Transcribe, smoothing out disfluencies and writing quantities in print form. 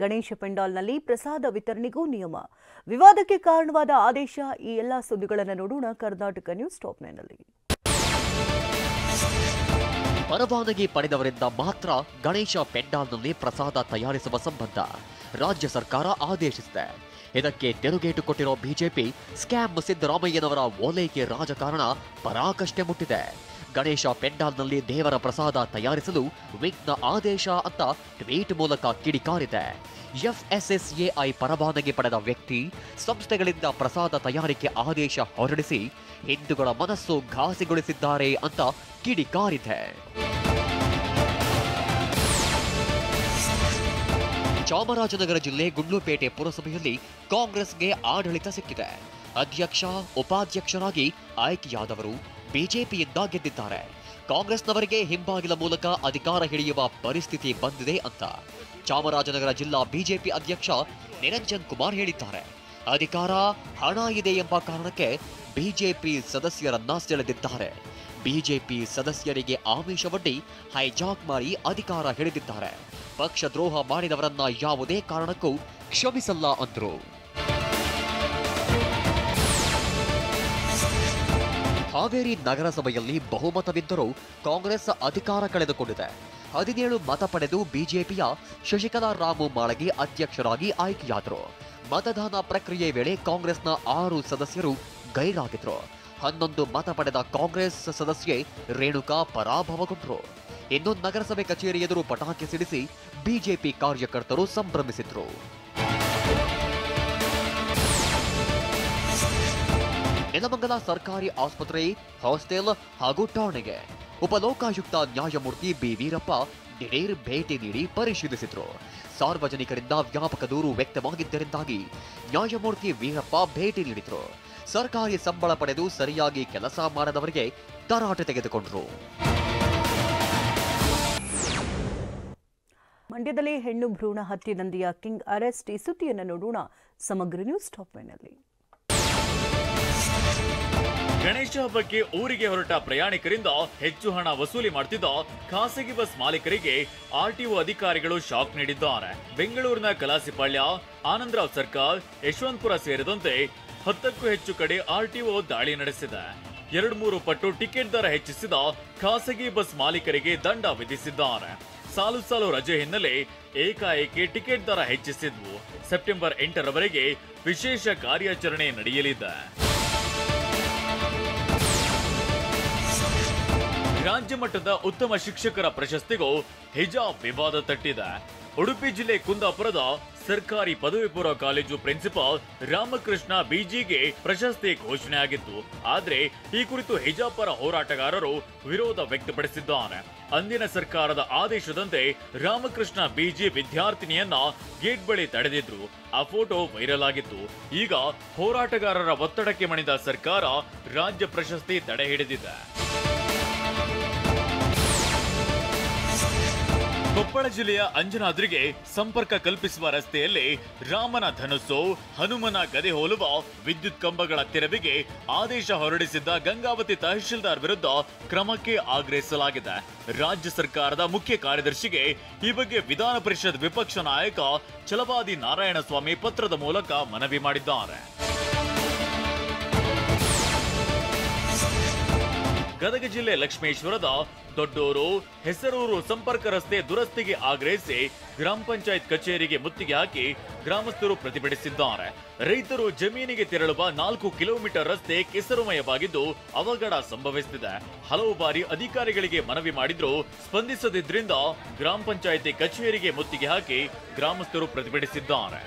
ಗಣೇಶ ಪೆಂಡಾಲ್ನಲ್ಲಿ ಪ್ರಸಾದ ವಿತರಣೆಗೂ ನಿಯಮ. ವಿವಾದಕ್ಕೆ ಕಾರಣವಾದ ಆದೇಶ. ಈ ಎಲ್ಲ ಸುದ್ದಿಗಳನ್ನು ನೋಡೋಣ ಕರ್ನಾಟಕ ನ್ಯೂಸ್ ಟಾಪ್ 9ನಲ್ಲಿ. ಪರವಾನಗಿ ಪಡೆದವರಿಂದ ಮಾತ್ರ ಗಣೇಶ ಪೆಂಡಾಲ್ನಲ್ಲಿ ಪ್ರಸಾದ ತಯಾರಿಸುವ ಸಂಬಂಧ ರಾಜ್ಯ ಸರ್ಕಾರ ಆದೇಶಿಸಿದೆ. ಇದಕ್ಕೆ ತಿರುಗೇಟು ಕೊಟ್ಟಿರೋ ಬಿಜೆಪಿ ಸ್ಕ್ಯಾಮ್ ಸಿದ್ದರಾಮಯ್ಯನವರ ಓಲೈಕೆ ರಾಜಕಾರಣ ಪರಾಕಷ್ಟೆ ಮುಟ್ಟಿದೆ. ಗಣೇಶ ಪೆಂಡಾಲ್ನಲ್ಲಿ ದೇವರ ಪ್ರಸಾದ ತಯಾರಿಸಲು ವಿಘ್ನ ಆದೇಶ ಅಂತ ಟ್ವೀಟ್ ಮೂಲಕ ಕಿಡಿಕಾರಿದೆ. ಎಫ್ಎಸ್ಎಸ್ಎಐ ಪರವಾನಗಿ ಪಡೆದ ವ್ಯಕ್ತಿ ಸಂಸ್ಥೆಗಳಿಂದ ಪ್ರಸಾದ ತಯಾರಿಕೆ ಆದೇಶ ಹೊರಡಿಸಿ ಹಿಂದೂಗಳ ಮನಸ್ಸು ಘಾಸಿಗೊಳಿಸಿದ್ದಾರೆ ಅಂತ ಕಿಡಿಕಾರಿದೆ. ಚಾಮರಾಜನಗರ ಜಿಲ್ಲೆ ಗುಂಡ್ಲುಪೇಟೆ ಪುರಸಭೆಯಲ್ಲಿ ಕಾಂಗ್ರೆಸ್ಗೆ ಆಡಳಿತ ಸಿಕ್ಕಿದೆ. ಅಧ್ಯಕ್ಷ ಉಪಾಧ್ಯಕ್ಷರಾಗಿ ಆಯ್ಕೆಯಾದವರು ಬಿಜೆಪಿಯಿಂದ ಗೆದ್ದಿದ್ದಾರೆ. ಕಾಂಗ್ರೆಸ್ನವರಿಗೆ ಹಿಂಬಾಗಿಲ ಮೂಲಕ ಅಧಿಕಾರ ಹಿಡಿಯುವ ಪರಿಸ್ಥಿತಿ ಬಂದಿದೆ ಅಂತ ಚಾಮರಾಜನಗರ ಜಿಲ್ಲಾ ಬಿಜೆಪಿ ಅಧ್ಯಕ್ಷ ನಿರಂಜನ್ ಕುಮಾರ್ ಹೇಳಿದ್ದಾರೆ. ಅಧಿಕಾರ ಹಣ ಇದೆ ಎಂಬ ಕಾರಣಕ್ಕೆ ಬಿಜೆಪಿ ಸದಸ್ಯರನ್ನ ಸೆಳೆದಿದ್ದಾರೆ. ಬಿಜೆಪಿ ಸದಸ್ಯರಿಗೆ ಆಮಿಷವೊಡ್ಡಿ ಹೈಜಾಕ್ ಮಾಡಿ ಅಧಿಕಾರ ಹಿಡಿದಿದ್ದಾರೆ. ಪಕ್ಷ ದ್ರೋಹ ಮಾಡಿದವರನ್ನ ಯಾವುದೇ ಕಾರಣಕ್ಕೂ ಕ್ಷಮಿಸಲ್ಲ ಅಂದ್ರು. ಹಾವೇರಿ ನಗರಸಭೆಯಲ್ಲಿ ಬಹುಮತವಿದ್ದರೂ ಕಾಂಗ್ರೆಸ್ ಅಧಿಕಾರ ಕಳೆದುಕೊಂಡಿದೆ. 17 ಮತ ಪಡೆದು ಬಿಜೆಪಿಯ ಶಶಿಕಲಾ ರಾಮು ಮಾಳಗಿ ಅಧ್ಯಕ್ಷರಾಗಿ ಆಯ್ಕೆಯಾದರು. ಮತದಾನ ಪ್ರಕ್ರಿಯೆ ವೇಳೆ ಕಾಂಗ್ರೆಸ್ನ 6 ಸದಸ್ಯರು ಗೈರಾಗಿದ್ರು. 11 ಮತ ಪಡೆದ ಕಾಂಗ್ರೆಸ್ ಸದಸ್ಯೆ ರೇಣುಕಾ ಪರಾಭವಗೊಂಡರು. ಇನ್ನು ನಗರಸಭೆ ಕಚೇರಿ ಎದುರು ಪಟಾಕಿ ಸಿಡಿಸಿ ಬಿಜೆಪಿ ಕಾರ್ಯಕರ್ತರು ಸಂಭ್ರಮಿಸಿದ್ರು. ನೆಲಮಂಗಲ ಸರ್ಕಾರಿ ಆಸ್ಪತ್ರೆ, ಹಾಸ್ಟೆಲ್ ಹಾಗೂ ಠಾಣೆಗೆ ಉಪಲೋಕಾಯುಕ್ತ ನ್ಯಾಯಮೂರ್ತಿ ಬಿ ವೀರಪ್ಪ ದಿಢೀರ್ ಭೇಟಿ ನೀಡಿ ಪರಿಶೀಲಿಸಿದ್ರು. ಸಾರ್ವಜನಿಕರಿಂದ ವ್ಯಾಪಕ ದೂರು ವ್ಯಕ್ತವಾಗಿದ್ದರಿಂದಾಗಿ ನ್ಯಾಯಮೂರ್ತಿ ವೀರಪ್ಪ ಭೇಟಿ ನೀಡಿದ್ರು. ಸರ್ಕಾರಿ ಸಂಬಳ ಪಡೆದು ಸರಿಯಾಗಿ ಕೆಲಸ ಮಾಡದವರಿಗೆ ತರಾಟೆ ತೆಗೆದುಕೊಂಡರು. ಮಂಡ್ಯದಲ್ಲಿ ಹೆಣ್ಣು ಭ್ರೂಣ ಹತ್ಯೆ ದಂಧೆಯ ಕಿಂಗ್ ಅರೆಸ್ಟ್. ಈ ಸುದ್ದಿಯನ್ನು ನೋಡೋಣ ಸಮಗ್ರ ನ್ಯೂಸ್ ಟಾಪ್ 9ನಲ್ಲಿ. ಗಣೇಶ ಹಬ್ಬಕ್ಕೆ ಊರಿಗೆ ಹೊರಟ ಪ್ರಯಾಣಿಕರಿಂದ ಹೆಚ್ಚು ಹಣ ವಸೂಲಿ ಮಾಡುತ್ತಿದ್ದ ಖಾಸಗಿ ಬಸ್ ಮಾಲೀಕರಿಗೆ ಆರ್ಟಿಒ ಅಧಿಕಾರಿಗಳು ಶಾಕ್ ನೀಡಿದ್ದಾರೆ. ಬೆಂಗಳೂರಿನ ಕಲಾಸಿಪಾಳ್ಯ, ಆನಂದರಾವ್ ಸರ್ಕಲ್, ಯಶವಂತಪುರ ಸೇರಿದಂತೆ 10ಕ್ಕೂ ಹೆಚ್ಚು ಕಡೆ ಆರ್ಟಿಒ ದಾಳಿ ನಡೆಸಿದೆ. 2-3 ಪಟ್ಟು ಟಿಕೆಟ್ ದರ ಹೆಚ್ಚಿಸಿದ ಖಾಸಗಿ ಬಸ್ ಮಾಲೀಕರಿಗೆ ದಂಡ ವಿಧಿಸಿದ್ದಾರೆ. ಸಾಲು ರಜೆ ಹಿನ್ನೆಲೆ ಏಕಾಏಕಿ ಟಿಕೆಟ್ ದರ ಹೆಚ್ಚಿಸಿದ್ವು. ಸೆಪ್ಟೆಂಬರ್ 8ರವರೆಗೆ ವಿಶೇಷ ಕಾರ್ಯಾಚರಣೆ ನಡೆಯಲಿದೆ. ರಾಜ್ಯ ಮಟ್ಟದ ಉತ್ತಮ ಶಿಕ್ಷಕರ ಪ್ರಶಸ್ತಿಗೂ ಹಿಜಾಬ್ ವಿವಾದ ತಟ್ಟಿದೆ. ಉಡುಪಿ ಜಿಲ್ಲೆ ಕುಂದಾಪುರದ ಸರ್ಕಾರಿ ಪದವಿ ಪೂರ್ವ ಕಾಲೇಜು ಪ್ರಿನ್ಸಿಪಾಲ್ ರಾಮಕೃಷ್ಣ ಬಿಜಿಗೆ ಪ್ರಶಸ್ತಿ ಘೋಷಣೆಯಾಗಿತ್ತು. ಆದ್ರೆ ಈ ಕುರಿತು ಹಿಜಾಬ್ ಪರ ಹೋರಾಟಗಾರರು ವಿರೋಧ ವ್ಯಕ್ತಪಡಿಸಿದ್ದಾರೆ. ಅಂದಿನ ಸರ್ಕಾರದ ಆದೇಶದಂತೆ ರಾಮಕೃಷ್ಣ ಬಿಜಿ ವಿದ್ಯಾರ್ಥಿನಿಯನ್ನ ಗೇಟ್ ಬಳಿ ತಡೆದಿದ್ರು. ಆ ಫೋಟೋ ವೈರಲ್ ಆಗಿತ್ತು. ಈಗ ಹೋರಾಟಗಾರರ ಒತ್ತಡಕ್ಕೆ ಮಣಿದ ಸರ್ಕಾರ ರಾಜ್ಯ ಪ್ರಶಸ್ತಿ ತಡೆ ಹಿಡಿದಿದೆ. ಕೊಪ್ಪಳ ಜಿಲ್ಲೆಯ ಅಂಜನಾದ್ರಿಗೆ ಸಂಪರ್ಕ ಕಲ್ಪಿಸುವ ರಸ್ತೆಯಲ್ಲಿ ರಾಮನ ಧನುಸ್ಸು, ಹನುಮನ ಗದೆ ಹೋಲುವ ವಿದ್ಯುತ್ ಕಂಬಗಳ ತೆರವಿಗೆ ಆದೇಶ ಹೊರಡಿಸಿದ್ದ ಗಂಗಾವತಿ ತಹಶೀಲ್ದಾರ್ ವಿರುದ್ಧ ಕ್ರಮಕ್ಕೆ ಆಗ್ರಹಿಸಲಾಗಿದೆ. ರಾಜ್ಯ ಸರ್ಕಾರದ ಮುಖ್ಯ ಕಾರ್ಯದರ್ಶಿಗೆ ಈ ಬಗ್ಗೆ ವಿಧಾನ ಪರಿಷತ್ ವಿಪಕ್ಷ ನಾಯಕ ಛಲವಾದಿ ನಾರಾಯಣಸ್ವಾಮಿ ಪತ್ರದ ಮೂಲಕ ಮನವಿ ಮಾಡಿದ್ದಾರೆ. ಗದಗ ಜಿಲ್ಲೆ ಲಕ್ಷ್ಮೇಶ್ವರದ ದೊಡ್ಡೂರು, ಹೆಸರೂರು ಸಂಪರ್ಕ ರಸ್ತೆ ದುರಸ್ತಿಗೆ ಆಗ್ರಹಿಸಿ ಗ್ರಾಮ ಪಂಚಾಯತ್ ಕಚೇರಿಗೆ ಮುತ್ತಿಗೆ ಹಾಕಿ ಗ್ರಾಮಸ್ಥರು ಪ್ರತಿಭಟಿಸಿದ್ದಾರೆ. ರೈತರು ಜಮೀನಿಗೆ ತೆರಳುವ 4 ಕಿಲೋಮೀಟರ್ ರಸ್ತೆ ಕೆಸರುಮಯವಾಗಿದ್ದು ಅವಘಡ ಸಂಭವಿಸುತ್ತಿದೆ. ಹಲವು ಬಾರಿ ಅಧಿಕಾರಿಗಳಿಗೆ ಮನವಿ ಮಾಡಿದ್ರೂ ಸ್ಪಂದಿಸದಿದ್ದರಿಂದ ಗ್ರಾಮ ಪಂಚಾಯತಿ ಕಚೇರಿಗೆ ಮುತ್ತಿಗೆ ಹಾಕಿ ಗ್ರಾಮಸ್ಥರು ಪ್ರತಿಭಟಿಸಿದ್ದಾರೆ.